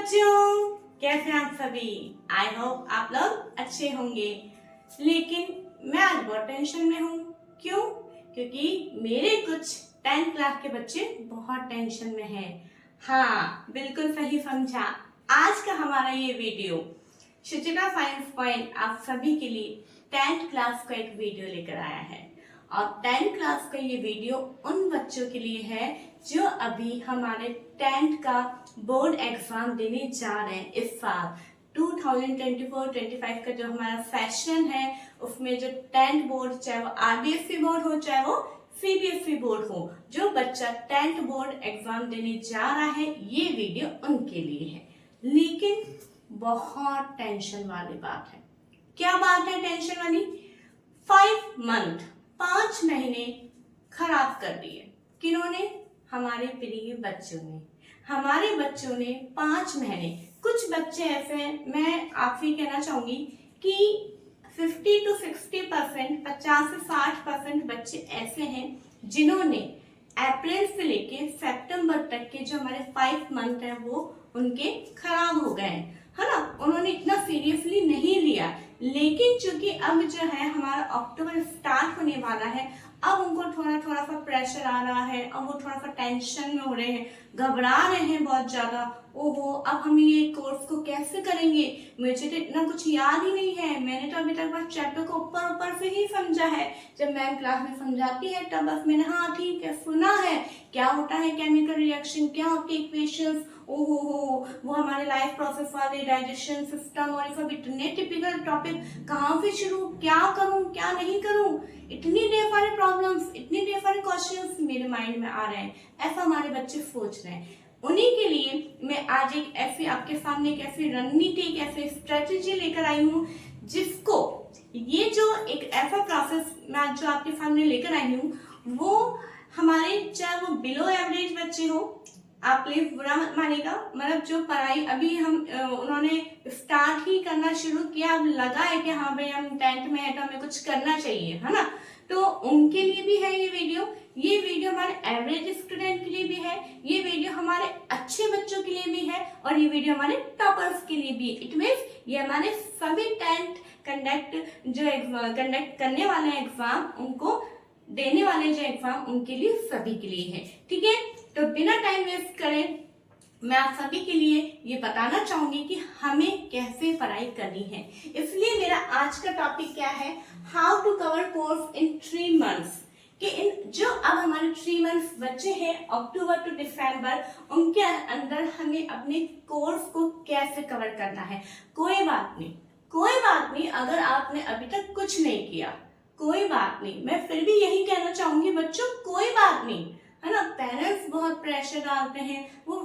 बच्चों, कैसे हैं आप सभी। आई होप आप लोग अच्छे होंगे। लेकिन मैं आज बहुत टेंशन में हूँ। क्यों? क्योंकि मेरे कुछ 10th क्लास के बच्चे बहुत टेंशन में हैं। हाँ, बिल्कुल सही समझा। आज का हमारा ये वीडियो सुचिता साइंस पॉइंट आप सभी के लिए 10th क्लास का एक वीडियो लेकर आया है। और 10th क्लास का ये वीडियो उन बच्चों के लिए है जो अभी हमारे 10th का बोर्ड एग्जाम देने जा रहे हैं। इस साल 2024-25 का जो हमारा सेशन है, उसमें जो 10th बोर्ड, चाहे वो RBSE बोर्ड हो चाहे वो CBSE बोर्ड हो, जो बच्चा 10th बोर्ड एग्जाम देने जा रहा है, ये वीडियो उनके लिए है। लेकिन बहुत टेंशन वाली बात है। क्या बात है टेंशन वाली? 5 महीने खराब कर दिए। किन्होंने? हमारे प्रिय बच्चों ने। हमारे बच्चों ने 5 महीने, कुछ बच्चे ऐसे हैं, मैं आपसे कहना चाहूंगी कि 50 to 60%, 50 से 60% बच्चे ऐसे हैं जिन्होंने अप्रैल से लेके सितंबर तक के जो हमारे 5 मंथ है वो उनके खराब हो गए, है ना। उन्होंने इतना सीरियसली नहीं लिया। लेकिन चूंकि अब जो है हमारा अक्टूबर स्टार्ट होने वाला है, अब उनको थोड़ा सा प्रेशर आ रहा है। अब वो थोड़ा सा टेंशन में हो रहे हैं, घबरा रहे हैं बहुत ज्यादा। ओहो, अब हम ये कोर्स को कैसे करेंगे? मुझे तो इतना कुछ याद ही नहीं है। मैंने तो अभी तक बस चैप्टर को ऊपर से ही समझा है। जब मैम क्लास में समझाती है तब बस मैंने हाँ ठीक है सुना है, क्या होता है केमिकल रिएक्शन, क्या होती है इक्वेशंस, ओहो हो, वो हमारे लाइफ प्रोसेस वाले, डाइजेशन सिस्टम, और ये सब इतने टिपिकल टॉपिक, कहाँ से शुरू, क्या करूँ क्या नहीं करूँ, इतनी ढेर सारे प्रॉब्लम्स, इतने ढेर सारे क्वेश्चंस मेरे माइंड में आ रहे हैं। ऐसा हमारे बच्चे सोच रहे हैं। उन्हीं के लिए मैं आज एक ऐसी आपके सामने एक ऐसी रणनीति, एक ऐसी स्ट्रेटेजी लेकर आई हूँ, जिसको ये जो एक ऐसा प्रोसेस मैं जो आपके सामने लेकर आई हूँ, वो हमारे चाहे वो बिलो एवरेज बच्चे हो, आप प्लीज बुरा मत मानिएगा, मतलब जो पढ़ाई अभी हम उन्होंने स्टार्ट ही करना शुरू किया, अब लगा है कि हाँ भाई हम 10th में है तो हमें कुछ करना चाहिए, है ना, तो उनके लिए भी है ये वीडियो। ये वीडियो हमारे एवरेज स्टूडेंट के लिए भी है, ये वीडियो हमारे अच्छे बच्चों के लिए भी है, और ये वीडियो हमारे टॉपर्स के लिए भी। इट मीन्स ये हमारे सभी 10th कंडक्ट करने वाले एग्जाम, उनको देने वाले जो एग्जाम, उनके लिए सभी के लिए है। ठीक है, तो बिना टाइम वेस्ट करें मैं आप सभी के लिए ये बताना चाहूंगी कि हमें कैसे पढ़ाई करनी है। इसलिए मेरा आज का टॉपिक क्या है, how to cover course in 3 months. कि इन जो अब हमारे 3 मंथ्स बच्चे हैं अक्टूबर टू दिसंबर, उनके अंदर हमें अपने कोर्स को कैसे कवर करना है। कोई बात नहीं अगर आपने अभी तक कुछ नहीं किया, कोई बात नहीं, मैं फिर भी यही कहना चाहूंगी बच्चों, कोई बात नहीं, है ना। पेरेंट्स बहुत प्रेशर डालते हैं, वो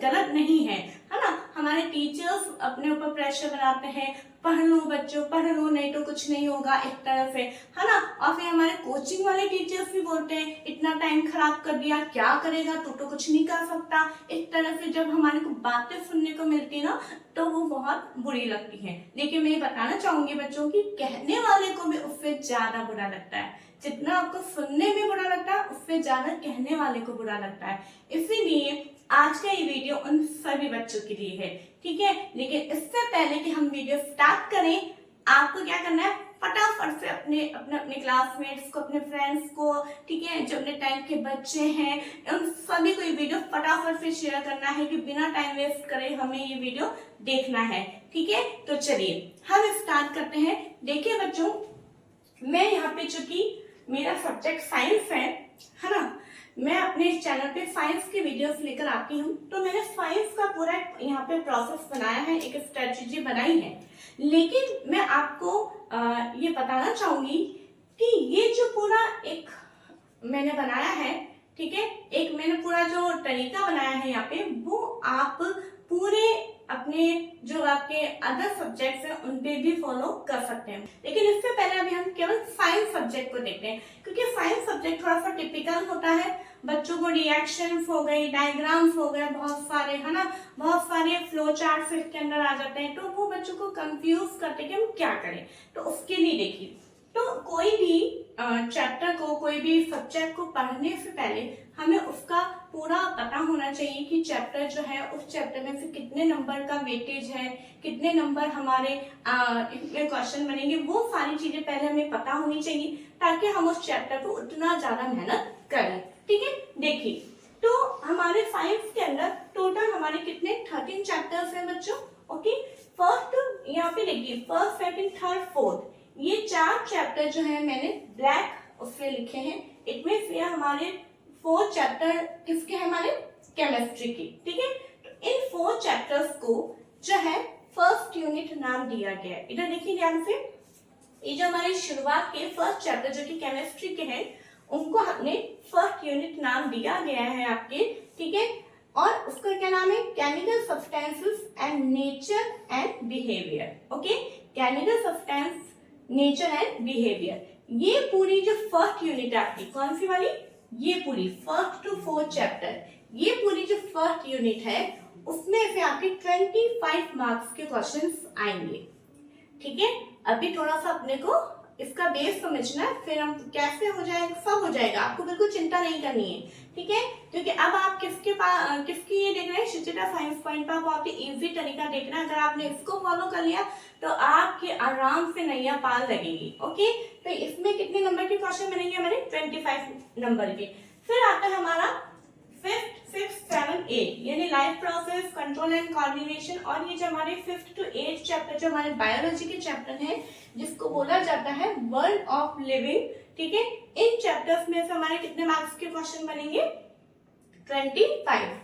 गलत नहीं है ना। हमारे टीचर्स अपने ऊपर प्रेशर बनाते हैं, पढ़ लो बच्चों पढ़ लो, नहीं तो कुछ नहीं होगा, एक तरह से, है ना। और फिर हमारे कोचिंग वाले टीचर्स भी बोलते हैं इतना टाइम खराब कर दिया, क्या करेगा, तू तो कुछ नहीं कर सकता। एक तरह से जब हमारे को बातें सुनने को मिलती ना, तो वो बहुत बुरी लगती है। लेकिन मैं ये बताना चाहूंगी बच्चों की कहने वाले को भी उससे ज्यादा बुरा लगता है। जितना आपको सुनने में बुरा लगता है, उससे ज्यादा कहने वाले को बुरा लगता है। इसीलिए आज का ये वीडियो उन सभी बच्चों के लिए है। ठीक है, लेकिन इससे पहले कि हम वीडियो स्टार्ट करें, आपको क्या करना है, फटाफट से अपने क्लासमेट्स को, अपने फ्रेंड्स को, ठीक है, जो अपने टाइम के बच्चे हैं, उन सभी को ये वीडियो फटाफट से शेयर करना है कि बिना टाइम वेस्ट करे हमें ये वीडियो देखना है। ठीक है, तो चलिए हम स्टार्ट करते हैं। देखिए बच्चों, मैं यहाँ पे चूंकि मेरा सब्जेक्ट साइंस है ना, मैं अपने इस चैनल पे साइंस की वीडियोस लेकर आती हूँ, तो मैंने साइंस का पूरा यहाँ पे प्रोसेस बनाया है, एक स्ट्रेटजी बनाई है। लेकिन मैं आपको ये बताना चाहूंगी कि ये जो पूरा एक मैंने बनाया है, ठीक है, एक मैंने पूरा जो तरीका बनाया है यहाँ पे, वो आप पूरे अपने जो आपके अदर सब्जेक्ट्स हैं उन पे भी फॉलो कर सकते हैं। लेकिन इससे पहले अभी हम केवल साइंस सब्जेक्ट को देखते हैं, क्योंकि साइंस सब्जेक्ट थोड़ा सा टिपिकल होता है। बच्चों को रिएक्शंस हो गई, डायग्राम्स हो गए बहुत सारे, है ना, बहुत सारे फ्लो चार्ट्स इसके अंदर आ जाते हैं, तो वो बच्चों को कंफ्यूज करते कि हम क्या करें। तो उसके लिए देखिए, तो कोई भी चैप्टर को, कोई भी सब्जेक्ट को पढ़ने से पहले हमें उसका पूरा पता होना चाहिए कि चैप्टर जो है उस चैप्टर में से कितने नंबर का वेटेज है, कितने नंबर हमारे इसमें क्वेश्चन बनेंगे, वो सारी चीजें पहले हमें पता होनी चाहिए ताकि हम उस चैप्टर पर उतना ज्यादा मेहनत करें। ठीक है, देखिए तो हमारे 5 के अंदर टोटल हमारे कितने 13 चैप्टर्स हैं बच्चों। ओके, फर्स्ट यहाँ पे देखिए फर्स्ट, सेकंड, थर्ड, फोर्थ, ये 4 चैप्टर जो है मैंने ब्लैक उससे लिखे हैं। इट मींस ये हमारे 4 चैप्टर किसके हैं, हमारे केमिस्ट्री के। ठीक है, तो इन 4 चैप्टर्स को जो है फर्स्ट यूनिट नाम दिया गया है। इधर देखिए ध्यान से, ये जो हमारे शुरुआत के फर्स्ट चैप्टर जो कि केमिस्ट्री के हैं उनको हमने फर्स्ट यूनिट नाम दिया गया है आपके। ठीक है, और उसका क्या नाम है, chemical substances and nature and behaviour. Okay, chemical substance, nature and behaviour, ये पूरी जो फर्स्ट यूनिट है आपकी, कौन सी वाली, ये पूरी फर्स्ट टू 4 चैप्टर, ये पूरी जो फर्स्ट यूनिट है उसमें से आपके 25 मार्क्स के क्वेश्चंस आएंगे। ठीक है, अभी थोड़ा सा अपने को इसका बेस समझना है, फिर हम कैसे हो जाएगा, सब हो जाएगा, आपको बिल्कुल चिंता नहीं करनी है। ठीक है, क्योंकि अब आप किसकी ये देख रहे हैं, शिक्षिता साइंस पॉइंट पर बहुत ही इजी तरीका देखना है। अगर आपने इसको फॉलो कर लिया तो आपके आराम से नैया पार लगेगी। ओके, तो इसमें कितने नंबर के क्वेश्चन बनेंगे हमारे, 25 नंबर के। फिर आता है हमारा 5th, 6th, 7th, 8 यानी life process, control and coordination, और ये जो हमारे 5th to 8th चैप्टर जो हमारे बायोलॉजी के चैप्टर हैं जिसको बोला जाता है वर्ल्ड ऑफ लिविंग। ठीक है, इन चैप्टर्स में से हमारे कितने मार्क्स के क्वेश्चन बनेंगे, 25।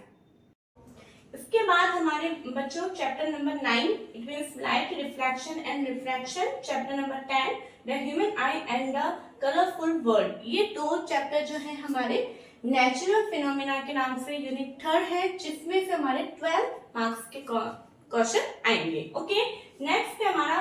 इसके बाद हमारे बच्चों chapter number 9, it means light, reflection and refraction, chapter number 10 the human I and the colourful world, ये 2 चैप्टर जो है हमारे नेचुरल फिनोमेना के नाम से यूनिट 3 है, जिसमें से हमारे 12 मार्क्स के क्वेश्चन आएंगे। ओके, नेक्स्ट है हमारा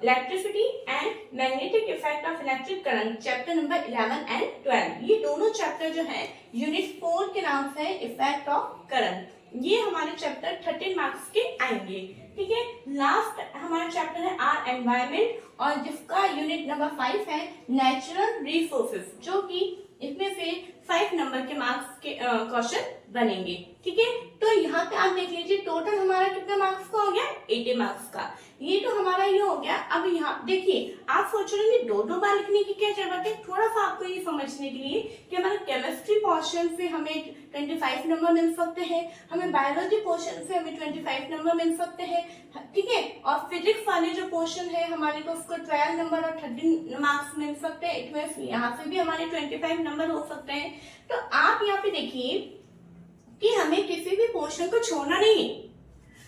electricity and magnetic effect of electric current, chapter number 11 and 12, ये दोनों चैप्टर जो है यूनिट 4 के नाम से इफेक्ट ऑफ करंट, ये हमारे चैप्टर 13 मार्क्स के आएंगे। ठीक है, लास्ट हमारा चैप्टर है आर एनवायरमेंट, और जिसका यूनिट नंबर 5 है नेचुरल रिसोर्सेज, जो कि इसमें से 5 नंबर के मार्क्स के क्वेश्चन बनेंगे। ठीक है, तो यहाँ पे आप देख लीजिए टोटल हमारा कितना मार्क्स का हो गया, 80 मार्क्स का। ये तो हमारा ये हो गया। अब यहाँ देखिए, आप सोच रहे होंगे 2-2 बार लिखने की क्या जरूरत है, थोड़ा सा आपको ये समझने के लिए कि हमारे केमिस्ट्री पोर्शन से हमें 25 नंबर मिल सकते हैं, हमें बायोलॉजी पोर्शन से हमें 25 नंबर मिल सकते हैं। ठीक है, और फिजिक्स वाले जो पोर्शन है हमारे को उसको 12 नंबर और 13 मार्क्स मिल सकते हैं। इट मींस यहाँ से भी हमारे 25 नंबर हो सकते हैं। तो आप यहाँ पे देखिए कि हमें किसी भी पोर्शन को छोड़ना नहीं है,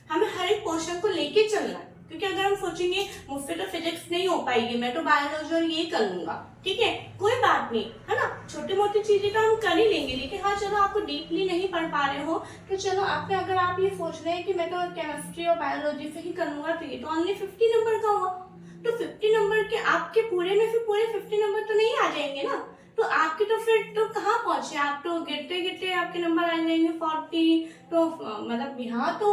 हमें हर एक पोर्शन को लेके चलना है। क्योंकि अगर हम सोचेंगे मुझसे तो फिजिक्स नहीं हो पाएगी, मैं तो बायोलॉजी और ये कर लूंगा, ठीक है, कोई बात नहीं, है ना, छोटी मोटी चीजें तो हम कर ही लेंगे। लेकिन हाँ चलो, आपको डीपली नहीं पढ़ पा रहे हो तो चलो आपने, अगर आप ये सोच रहे हैं कि मैं तो केमिस्ट्री और बायोलॉजी से ही करूंगा, तो ये तो ओनली 50 नंबर का हुआ। तो 50 नंबर के आपके पूरे में से पूरे 50 नंबर तो नहीं आ जाएंगे ना, तो आपके तो फिर तो कहाँ पहुंचे, आप तो गिरते गिरते आपके नंबर आ जाएंगे 40। तो मतलब यहाँ तो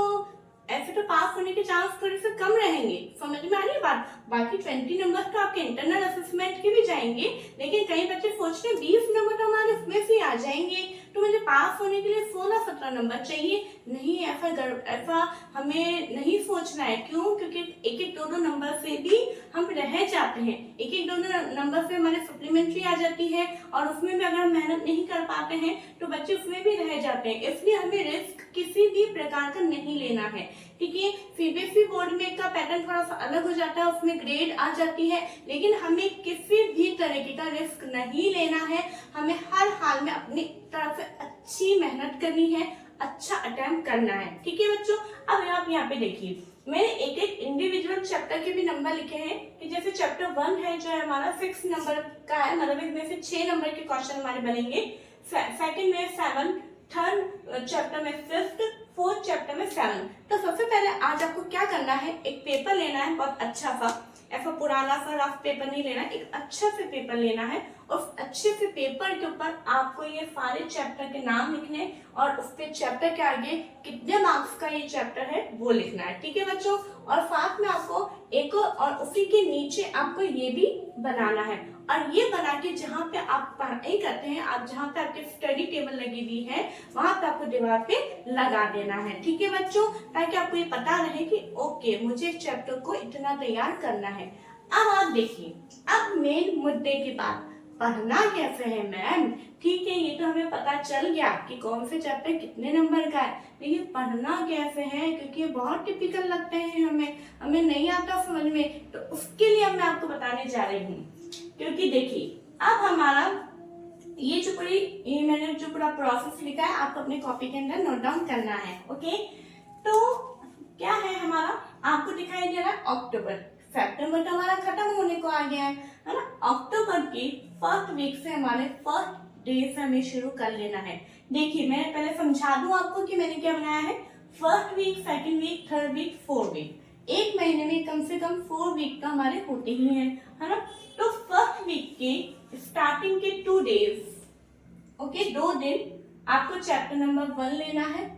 ऐसे तो पास होने के चांस थोड़े से कम रहेंगे। समझ में आ रही है बात। बाकी 20 नंबर तो आपके इंटरनल असेसमेंट के भी जाएंगे, लेकिन कई बच्चे सोच रहे 20 नंबर तो हमारे उसमें से आ जाएंगे, तो मुझे पास होने के लिए 16-17 नंबर चाहिए। नहीं, ऐसा हमें नहीं सोचना है। क्यों? क्योंकि 1-2 नंबर से भी हम रह जाते हैं, 1-2 नंबर से हमारे सप्लीमेंट्री आ जाती है, और उसमें भी अगर हम मेहनत नहीं कर पाते हैं तो बच्चे उसमें भी रह जाते हैं। इसलिए हमें रिस्क किसी भी प्रकार का नहीं लेना है। ठीक है, सीबीएसई बोर्ड में का पैटर्न थोड़ा सा अलग हो जाता है, उसमें ग्रेड आ जाती है, लेकिन हमें किसी भी तरीके का रिस्क नहीं लेना है। हमें हर हाल में अपनी तरफ से अच्छी मेहनत करनी है, अच्छा अटेम्प्ट करना है। ठीक है बच्चों, अब आप यहाँ पे देखिए, मैंने एक इंडिविजुअल चैप्टर के भी नंबर लिखे हैं कि जैसे चैप्टर 1 है जो है हमारा 6 नंबर का है, मतलब इसमें से 6 नंबर के क्वेश्चन हमारे बनेंगे, सेकंड में 7, थर्ड चैप्टर में 5th, 4th चैप्टर में 7। तो सबसे पहले आज आपको क्या करना है, एक पेपर लेना है, बहुत अच्छा सा, ऐसा पुराना सा रफ पेपर नहीं लेना, एक अच्छा से पेपर लेना है, और उस अच्छे से पेपर के ऊपर आपको ये सारे चैप्टर के नाम लिखने, और उस पे चैप्टर के आगे कितने मार्क्स का ये चैप्टर है वो लिखना है। ठीक है बच्चों, और साथ में आपको एक और उसी के नीचे आपको ये भी बनाना है, और ये बना के जहाँ पे आप पढ़ाई करते हैं, आप जहाँ पे आपके स्टडी टेबल लगी हुई है वहां पे आपको दीवार पे लगा देना है। ठीक है बच्चों, ताकि आपको ये पता रहे कि ओके मुझे इस चैप्टर को इतना तैयार करना है। अब आप देखिए, अब मेन मुद्दे की बात, पढ़ना कैसे है मैम? ठीक है, ये तो हमें पता चल गया कि कौन से चैप्टर कितने नंबर का है, लेकिन पढ़ना कैसे है, क्योंकि ये बहुत टिपिकल लगते हैं हमें नहीं आता समझ में, तो उसके लिए मैं आपको बताने जा रही हूँ। क्योंकि देखिए, अब हमारा ये मैंने जो पूरा प्रोसेस लिखा है आपको अपने कॉपी के अंदर नोट डाउन करना है। ओके, तो क्या है हमारा, आपको दिखाई दे रहा है अक्टूबर, सितंबर तो हमारा खत्म होने को आ गया है ना। अक्टूबर की फर्स्ट वीक से हमारे फर्स्ट डे से हमें शुरू कर लेना है। देखिए, मैं पहले समझा दूं आपको कि मैंने क्या बनाया है। First week, second week, third week, fourth week, एक महीने में कम से कम 4 वीक का हमारे होते ही हैं, है ना। तो फर्स्ट वीक के स्टार्टिंग के 2 डेज, ओके, 2 दिन आपको चैप्टर नंबर 1 लेना है,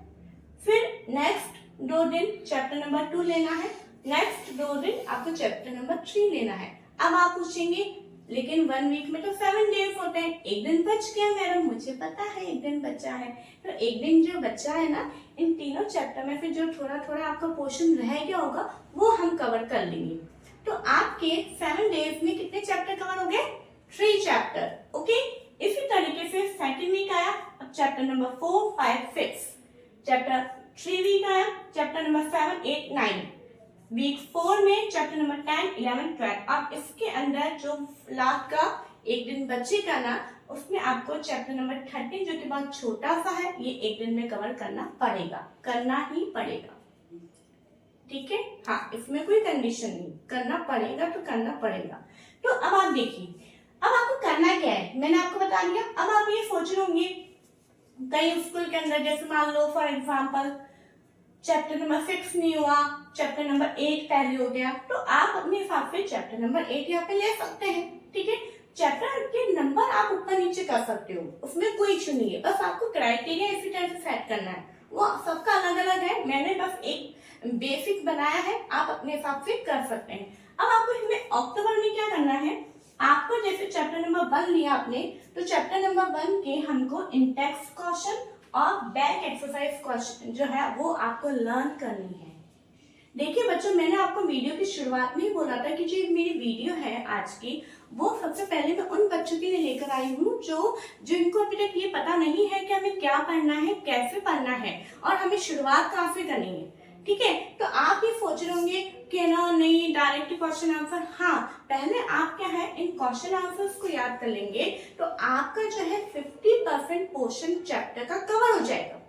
फिर नेक्स्ट 2 दिन चैप्टर नंबर 2 लेना है, नेक्स्ट 2 दिन आपको चैप्टर नंबर 3 लेना है। अब आप पूछेंगे लेकिन 1 वीक में तो 7 डेज होते हैं, एक दिन बच गया मैडम। मुझे पता है एक दिन बचा है, तो एक दिन जो बचा है ना, इन तीनों चैप्टर में फिर जो थोड़ा थोड़ा आपका पोर्शन रह गया होगा वो हम कवर कर लेंगे। तो आपके 7 डेज में कितने चैप्टर कवर हो गए? 3 चैप्टर। ओके, इसी तरीके से सेकंड वीक आया, अब चैप्टर नंबर 4, 5, 6, चैप्टर 3 वीक आया, चैप्टर नंबर 7, 8, 9, वीक 4 में चैप्टर नंबर 10, 11, 12। अब इसके अंदर जो लास्ट का एक दिन बचेगा ना, उसमें आपको चैप्टर नंबर 13 जो कि बहुत छोटा सा है, ये एक दिन में कवर करना पड़ेगा, करना ही पड़ेगा। ठीक है, हाँ, इसमें कोई कंडीशन नहीं, करना पड़ेगा तो करना पड़ेगा। तो अब आप देखिए, अब आपको करना क्या है, मैंने आपको बता दिया। अब आप ये सोच रहे होंगे कई स्कूल के अंदर, जैसे मान लो फॉर एग्जाम्पल चैप्टर नंबर 6 नहीं हुआ, चैप्टर नंबर 8 पहले हो गया, तो आप अपने हिसाब से चैप्टर नंबर 8 यहाँ पे ले सकते हैं। ठीक है, चैप्टर के नंबर आप ऊपर नीचे कर सकते हो, उसमें कोई इशू नहीं है, बस आपको क्राइटेरिया इसी तरह से सेट करना है, वो सबका अलग अलग है, मैंने बस एक बेसिक बनाया है, आप अपने हिसाब से कर सकते हैं। अब आपको इसमें अक्टूबर में क्या करना है, आपको जैसे चैप्टर नंबर 1 लिया आपने, तो चैप्टर नंबर 1 के हमको इंटेक्स क्वेश्चन और बैक एक्सरसाइज क्वेश्चन जो है वो आपको लर्न करनी है। देखिए बच्चों, मैंने आपको वीडियो की शुरुआत में ही बोला था कि जो मेरी वीडियो है आज की, वो सबसे पहले मैं उन बच्चों के लिए लेकर आई हूँ जो इनको अभी तक ये पता नहीं है कि हमें क्या पढ़ना है, कैसे पढ़ना है और हमें शुरुआत कहाँ से करनी है। ठीक है, तो आप ये सोच रहे होंगे कि ना नहीं डायरेक्ट क्वेश्चन आंसर, हाँ, पहले आप क्या है इन क्वेश्चन आंसर्स को याद कर लेंगे तो आपका जो है 50% पोर्शन चैप्टर का कवर हो जाएगा।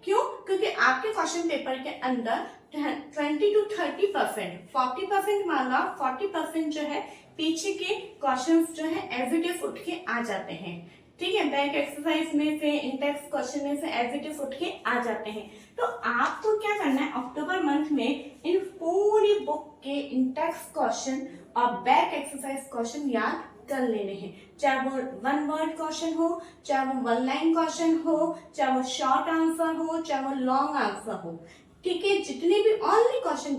क्यों? क्योंकि आपके क्वेश्चन पेपर के अंदर 20 to 30%, 40% माना, 40% जो है पीछे के क्वेश्चंस जो है एवरीडे उठ के आ जाते हैं। ठीक है, बैक एक्सरसाइज में से, इंडेक्स क्वेश्चन में से एवरीडे उठ के आ जाते हैं। तो आपको क्या करना है, अक्टूबर मंथ में इन पूरी बुक के इंडेक्स क्वेश्चन और बैक एक्सरसाइज क्वेश्चन याद कर लेने हैं, चाहे वो 1 वर्ड क्वेश्चन हो, चाहे वो 1 लाइन क्वेश्चन हो, चाहे वो शॉर्ट आंसर हो, चाहे वो लॉन्ग आंसर हो। ठीक है, जितने भी ओनली क्वेश्चन,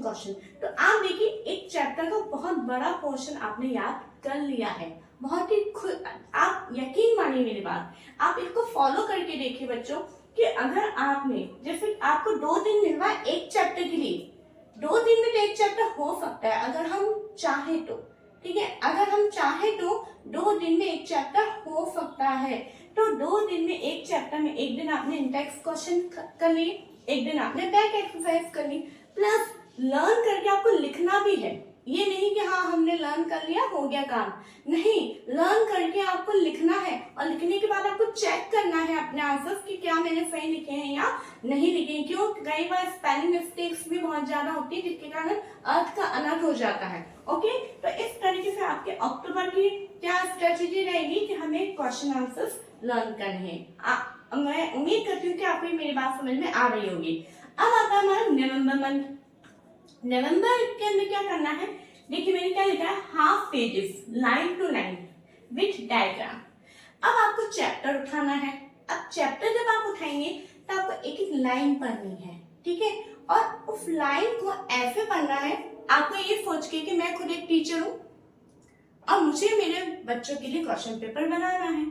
तो आप देखिए एक चैप्टर का बहुत बड़ा पोर्शन आपने याद कर लिया है, बहुत ही खुद, आप यकीन मानिए मेरी बात, आप इसको फॉलो करके देखिए बच्चों कि अगर आपने, जैसे आपको 2 दिन मिल रहा है एक चैप्टर के लिए, 2 दिन में तो एक चैप्टर हो सकता है अगर हम चाहे तो। ठीक है, अगर हम चाहे तो 2 दिन में एक चैप्टर हो सकता है। तो 2 दिन में एक चैप्टर में एक दिन आपने इंडेक्स क्वेश्चन कर लिए, एक दिन आपने बैक एक्सरसाइज कर ली, प्लस लर्न करके आपको लिखना भी है। ये नहीं कि हाँ हमने लर्न कर लिया हो गया काम, नहीं, लर्न करके आपको लिखना है और लिखने के बाद आपको चेक करना है अपने आंसर्स कि क्या मैंने सही लिखे हैं या नहीं लिखे हैं। क्यों? कई बार स्पेलिंग मिस्टेक्स भी बहुत ज्यादा होती है जिसके कारण अर्थ का अनर्थ हो जाता है। ओके, तो इस तरीके से आपके अक्टूबर की क्या स्ट्रेटेजी रहेगी कि हमें क्वेश्चन आंसर्स लर्न करने हैं। मैं उम्मीद करती हूँ कि आपको मेरी बात समझ में आ रही होगी। अब आता है हमारा नवंबर मंथ। नवंबर के अंदर क्या करना है, देखिए मैंने क्या लिखा है, half pages, line to line with diagram. अब आपको चैप्टर उठाना है। अब चैप्टर जब आप उठाएंगे तो आपको एक एक लाइन पढ़नी है। ठीक है, और उस लाइन को ऐसे पढ़ना है, आपको ये सोच के कि मैं खुद एक टीचर हूँ और मुझे मेरे बच्चों के लिए क्वेश्चन पेपर बनाना है।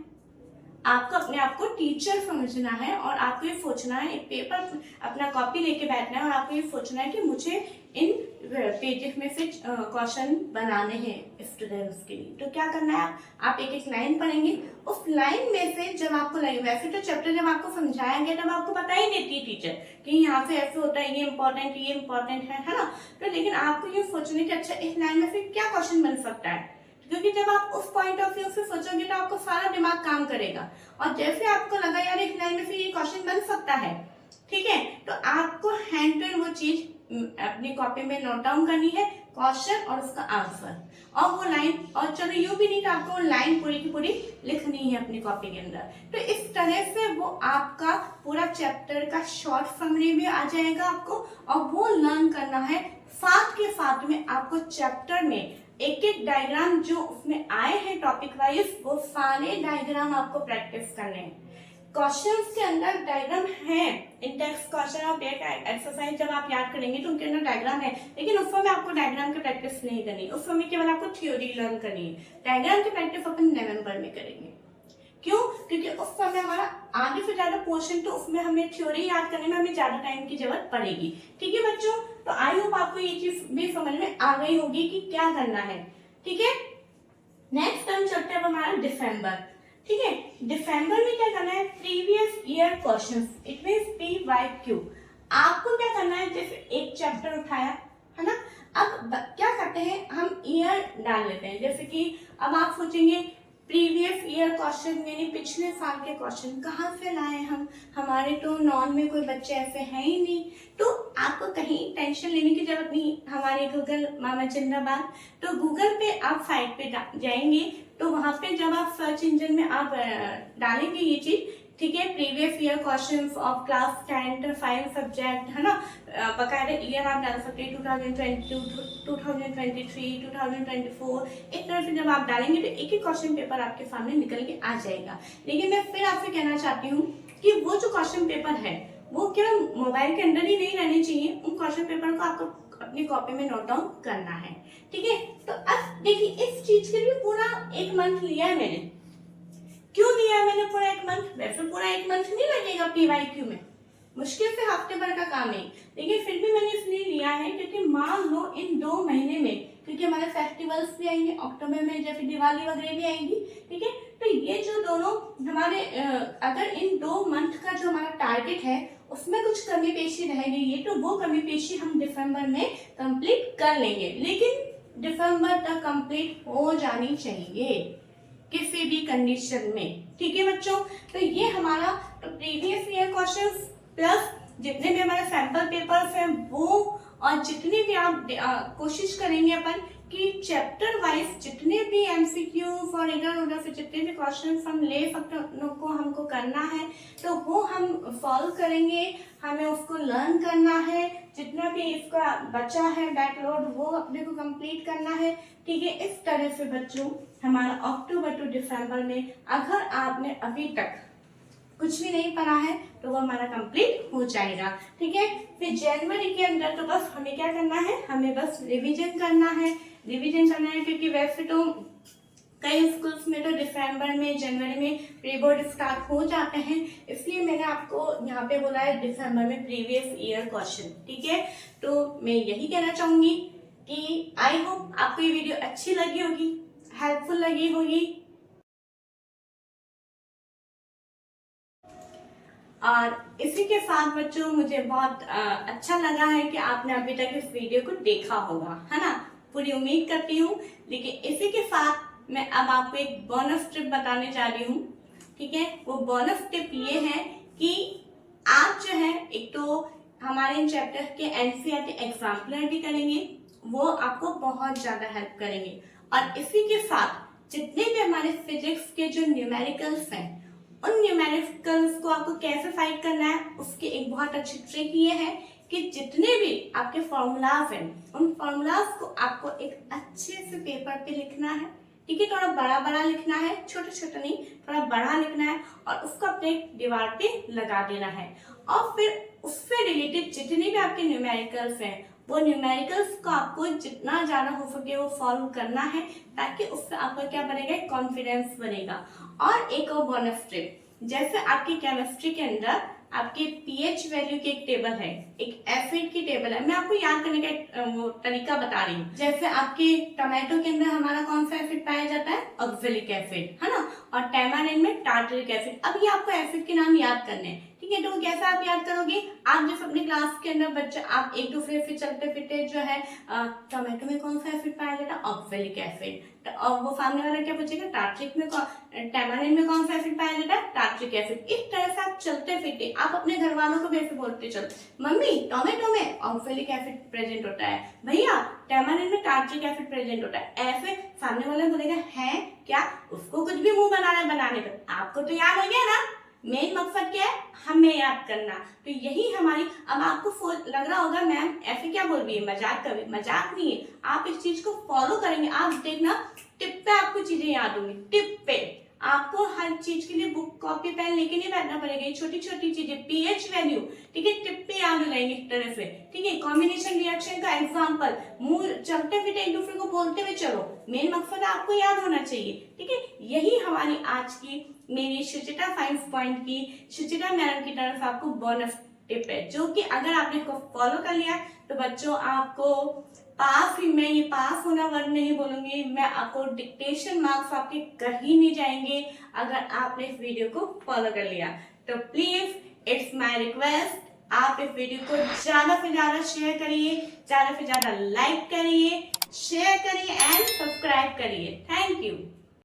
आपको अपने आप को टीचर समझना है और आपको ये सोचना है, एक पेपर अपना कॉपी लेके बैठना है और आपको ये सोचना है कि मुझे इन पेजेस में से क्वेश्चन बनाने हैं स्टूडेंट्स के लिए। तो क्या करना है, आप एक एक लाइन पढ़ेंगे, उस लाइन में से जब आपको लगे, वैसे तो चैप्टर जब आपको समझाया गया तब आपको बता ही देती है टीचर कि यहाँ से ऐसे होता है, ये इम्पोर्टेंट है ना। तो लेकिन आपको ये सोचने की अच्छा इस लाइन में से क्या क्वेश्चन बन सकता है, क्योंकि जब आप उस पॉइंट ऑफ व्यू से सोचोगे तो आपको सारा दिमाग काम करेगा और जैसे आपको लगा यार इस लाइन में से ये क्वेश्चन बन सकता है, ठीक है, तो आपको हैंड टू हैंड वो चीज अपनी कॉपी में नोट डाउन करनी है, क्वेश्चन और उसका आंसर, और वो लाइन, और चलो यूं भी नहीं तो आपको वो लाइन पूरी की पूरी लिखनी है अपनी कॉपी के अंदर। तो इस तरह से वो आपका पूरा चैप्टर का शॉर्ट समरी भी आ जाएगा आपको, और वो लर्न करना है। साथ के साथ में आपको चैप्टर में एक एक डायग्राम जो उसमें आए हैं टॉपिक वाइज, वो सारे डायग्राम आपको प्रैक्टिस करने हैं। क्वेश्चंस के अंदर डायग्राम है, इंटेक्स क्वेश्चन और एक्सरसाइज जब आप याद करेंगे तो उनके अंदर डायग्राम है, लेकिन उस समय आपको डायग्राम की प्रैक्टिस नहीं करनी, उस समय केवल आपको थ्योरी लर्न करनी है। डायग्राम की प्रैक्टिस अपन नवंबर में करेंगे। क्यों? क्योंकि उस समय हमारा आगे से ज्यादा पोर्शन, तो उसमें हमें थ्योरी याद करने में हमें ज्यादा टाइम की जरूरत पड़ेगी। ठीक है बच्चों, तो आई होप आपको ये चीज भी समझ में आ गई होगी कि क्या करना है। ठीक है, नेक्स्ट टर्म चलते हैं हमारा दिसंबर। ठीक है, दिसंबर में क्या करना है, previous year questions, it means PYQ। आपको क्या करना है, जैसे एक चैप्टर उठाया है ना, अब क्या करते हैं हम ईयर डाल लेते हैं। जैसे कि अब आप सोचेंगे प्रीवियस ईयर क्वेश्चन यानी पिछले साल के क्वेश्चन कहाँ से लाए हम, हमारे तो नॉन में कोई बच्चे ऐसे हैं ही नहीं। तो आपको कहीं टेंशन लेने की जरूरत नहीं, हमारे गूगल मामा जिंदाबाद। तो गूगल पे आप साइट पे जाएंगे तो वहां पे जब आप सर्च इंजन में आप डालेंगे ये चीज, ठीक है, previous year questions of class 10 5 subject है ना, बकायदा ईयर आप डाल सकते हैं 2022 2023 2024। इस तरह से जब आप डालेंगे तो एक ही क्वेश्चन पेपर आपके सामने निकल के आ जाएगा। लेकिन मैं फिर आपसे कहना चाहती हूँ कि वो जो क्वेश्चन पेपर है वो केवल मोबाइल के अंदर ही नहीं रहने चाहिए, उन क्वेश्चन पेपर को आपको अपनी कॉपी में नोट डाउन करना है। ठीक है, तो अब देखिए इस चीज के लिए पूरा 1 मंथ लिया है मैंने। क्यों दिया है मैंने पूरा 1 मंथ? वैसे पूरा 1 मंथ नहीं लगेगा PYQ में, मुश्किल से हफ्ते भर का काम है, लेकिन फिर भी मैंने इसलिए लिया है क्योंकि मान लो इन 2 महीने में, क्योंकि हमारे फेस्टिवल्स भी आएंगे अक्टूबर में, जैसे दिवाली वगैरह भी आएंगी। ठीक है, तो ये जो दोनों हमारे अगर इन 2 मंथ का जो हमारा टारगेट है उसमें कुछ कमी पेशी रह गई है तो वो कमी पेशी हम दिसंबर में कंप्लीट कर लेंगे, लेकिन दिसंबर तक कंप्लीट हो जानी चाहिए किसी भी कंडीशन में। ठीक है बच्चों, तो ये हमारा प्रीवियस ईयर क्वेश्चंस प्लस जितने भी हमारे सैंपल पेपर्स हैं वो, और जितने भी आप कोशिश करेंगे अपन कि चैप्टर वाइज जितने भी MCQ और इधर उधर से जितने भी क्वेश्चंस हम ले सकते हैं उनको हमको करना है, तो वो हम सॉल्व करेंगे, हमें उसको लर्न करना है, जितना भी इसका बचा है बैकलोड वो अपने को कंप्लीट करना है। ठीक है, इस तरह से बच्चों हमारा अक्टूबर टू दिसंबर में अगर आपने अभी तक कुछ भी नहीं पढ़ा है तो वो हमारा कंप्लीट हो जाएगा। ठीक है, फिर जनवरी के अंदर तो बस हमें क्या करना है, हमें बस रिवीजन करना है, क्योंकि वैसे तो कई स्कूल्स में तो दिसंबर में जनवरी में प्री बोर्ड स्टार्ट हो जाते हैं, इसलिए मैंने आपको यहाँ पे बोला है दिसंबर में प्रीवियस ईयर क्वेश्चन। ठीक है, तो मैं यही कहना चाहूंगी कि आई होप आपको ये वीडियो अच्छी लगी होगी, हेल्पफुल लगी होगी, और इसी के साथ बच्चों मुझे बहुत अच्छा लगा है कि आपने अभी तक इस वीडियो को देखा होगा, है ना, पूरी उम्मीद करती हूँ। लेकिन इसी के साथ मैं अब आपको एक बोनस टिप बताने जा रही हूँ। ठीक है, वो बोनस टिप ये है कि आप जो है एक तो हमारे इन चैप्टर के NCERT एग्जाम्पलर भी करेंगे, वो आपको बहुत ज्यादा हेल्प करेंगे, और इसी के साथ जितने भी हमारे फिजिक्स के जो न्यूमेरिकल्स हैं उन न्यूमेरिकल्स को आपको कैसे फाइंड करना है उसकी एक बहुत अच्छी ट्रिक ये है कि जितने भी आपके फॉर्मूलाज हैं उन फॉर्मूलाज को आपको एक अच्छे से पेपर पे लिखना है। ठीक है, थोड़ा बड़ा बड़ा लिखना है, छोटा छोटा नहीं, थोड़ा बड़ा लिखना है, और उसको अपने दीवार पे लगा देना है, और फिर उससे रिलेटेड जितने भी आपके न्यूमेरिकल्स हैं वो न्यूमेरिकल्स को आपको जितना ज़्यादा हो सके वो फॉलो करना है, ताकि उससे आपका क्या बनेगा, कॉन्फिडेंस बनेगा। और एक और बोनस टिप, जैसे आपकी केमिस्ट्री के अंदर आपके पीएच वैल्यू की एक टेबल है, एक एसिड की टेबल है, मैं आपको याद करने का एक वो तरीका बता रही हूँ। जैसे आपके टमाटो के अंदर हमारा कौन सा एसिड पाया जाता है, ऑक्जेलिक एसिड, है ना, और टैमारिन में टार्टरिक एसिड। अब ये आपको एसिड के नाम याद करने हैं, ठीक है। तो कैसे आप याद करोगे, आप जब अपने क्लास के अंदर बच्चे आप एक दूसरे से चलते फिरते जो है टमाटो में कौन सा एसिड पाया जाता है, ऑक्जेलिक एसिड, और वो सामने वाला क्या पूछेगा, टार्टरिक में टैमारिन में कौन सा एसिड पाया जाता है, टार्टरिक एसिड। इस तरह से आप चलते फिरते आप अपने घर वालों को भी ऐसे बोलते चलो, मम्मी टोमेटो में ऑक्जेलिक एसिड प्रेजेंट होता है, भैया टैमारिन में टार्टरिक एसिड प्रेजेंट होता है। ऐसे सामने वाला बोलेगा है क्या, उसको कुछ भी मुंह बनाने दो, आपको तो याद हो गया ना। मेन मकसद क्या है, हमें याद करना। तो यही हमारी, अब आपको लग रहा होगा मैम ऐसे क्या बोल रही है, मजाक कर रही, मजाक नहीं है। आप इस चीज को फॉलो करेंगे, आप देखना टिप पे आपको चीजें याद होंगी। टिप पे आपको हर चीज के लिए बुक कॉपी पेन लेके नहीं बैठना पड़ेगा, ये छोटी छोटी चीजें पीएच वैल्यू, ठीक है, टिप पे याद हो जाएंगे इस तरह से, ठीक है। कॉम्बिनेशन रिएक्शन का एग्जांपल, मुंह चलते फिरते एक दूसरे को बोलते हुए चलो, मेन मकसद आपको याद होना चाहिए, ठीक है। यही हमारी आज की मेरी सुचिता साइंस पॉइंट की सुचिता मैडम की तरफ से आपको बोनस टिप है, जो कि अगर आपने इसको फॉलो कर लिया तो बच्चों आपको पास ही, मैं ये पास होना वर्ड नहीं बोलूंगी, मैं आपको डिक्टेशन मार्क्स आपके कहीं नहीं जाएंगे अगर आपने इस वीडियो को फॉलो कर लिया। तो प्लीज इट्स माय रिक्वेस्ट, आप इस वीडियो को ज्यादा से ज्यादा शेयर करिए, ज्यादा से ज्यादा लाइक करिए, शेयर करिए एंड सब्सक्राइब करिए। Thank you.